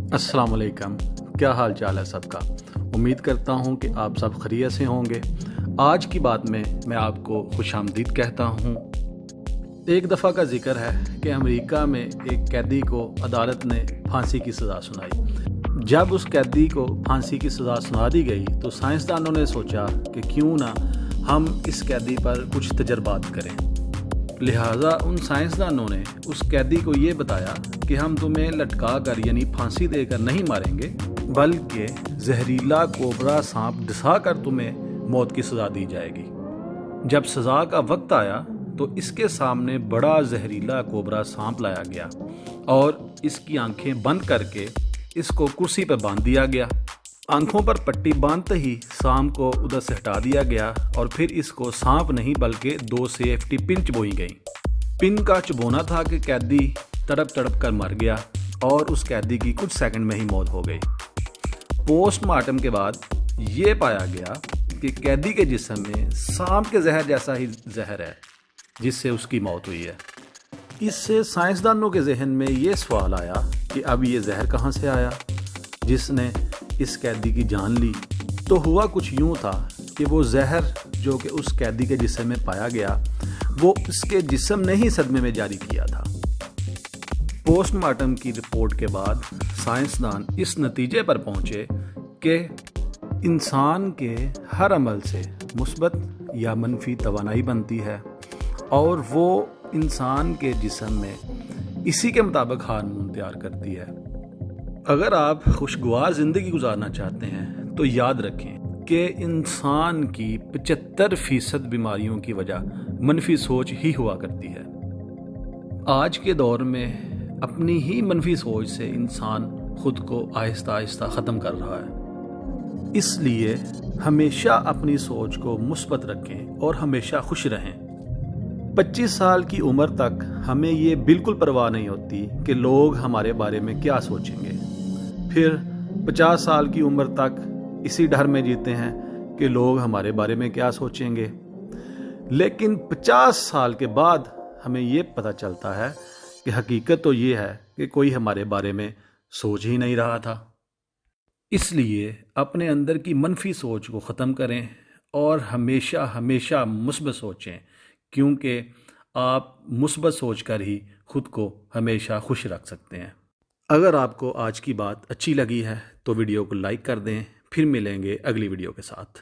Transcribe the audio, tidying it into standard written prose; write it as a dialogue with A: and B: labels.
A: अस्सलाम वालेकुम। क्या हाल चाल है सबका। उम्मीद करता हूँ कि आप सब खैरियत से होंगे। आज की बात में मैं आपको खुशामदीद कहता हूँ। एक दफ़ा का जिक्र है कि अमेरिका में एक कैदी को अदालत ने फांसी की सज़ा सुनाई। जब उस कैदी को फांसी की सज़ा सुना दी गई तो साइंसदानों ने सोचा कि क्यों ना हम इस कैदी पर कुछ तजर्बात करें। लिहाजा उन साइंसदानों ने उस कैदी को ये बताया कि हम तुम्हें लटका कर यानी फांसी देकर नहीं मारेंगे, बल्कि जहरीला कोबरा सांप डसा कर तुम्हें मौत की सज़ा दी जाएगी। जब सज़ा का वक्त आया तो इसके सामने बड़ा जहरीला कोबरा सांप लाया गया और इसकी आंखें बंद करके इसको कुर्सी पर बांध दिया गया। आंखों पर पट्टी बांधते ही सांप को उधर से हटा दिया गया और फिर इसको सांप नहीं बल्कि 2 सेफ्टी पिन चबोई गई। पिन का चबोना था कि कैदी तड़प तड़प कर मर गया और उस कैदी की कुछ सेकंड में ही मौत हो गई। पोस्टमार्टम के बाद ये पाया गया कि कैदी के जिस्म में सांप के जहर जैसा ही जहर है जिससे उसकी मौत हुई है। इससे साइंसदानों के जहन में ये सवाल आया कि अब ये जहर कहाँ से आया जिसने इस कैदी की जान ली। तो हुआ कुछ यूँ था कि वो जहर जो कि उस कैदी के जिस्म में पाया गया वो उसके जिस्म ने ही सदमे में जारी किया था। पोस्टमार्टम की रिपोर्ट के बाद साइंसदान इस नतीजे पर पहुँचे कि इंसान के हर अमल से मुस्बत या मनफी तवानाई बनती है और वो इंसान के जिस्म में इसी के मुताबिक हार्मोन तैयार करती है। अगर आप खुशगवार ज़िंदगी गुजारना चाहते हैं तो याद रखें कि इंसान की 75% बीमारियों की वजह मनफी सोच ही हुआ करती है। आज के दौर में अपनी ही मनफी सोच से इंसान खुद को आहिस्ता आहिस्ता ख़त्म कर रहा है। इसलिए हमेशा अपनी सोच को मुस्बत रखें और हमेशा खुश रहें। 25 साल की उम्र तक हमें ये बिल्कुल परवाह नहीं होती कि लोग हमारे बारे में क्या सोचेंगे। फिर 50 साल की उम्र तक इसी डर में जीते हैं कि लोग हमारे बारे में क्या सोचेंगे। लेकिन 50 साल के बाद हमें ये पता चलता है कि हकीकत तो ये है कि कोई हमारे बारे में सोच ही नहीं रहा था। इसलिए अपने अंदर की मनफी सोच को ख़त्म करें और हमेशा हमेशा मुस्बत सोचें, क्योंकि आप मुस्बत सोच कर ही खुद को हमेशा खुश रख सकते हैं। अगर आपको आज की बात अच्छी लगी है तो वीडियो को लाइक कर दें। फिर मिलेंगे अगली वीडियो के साथ।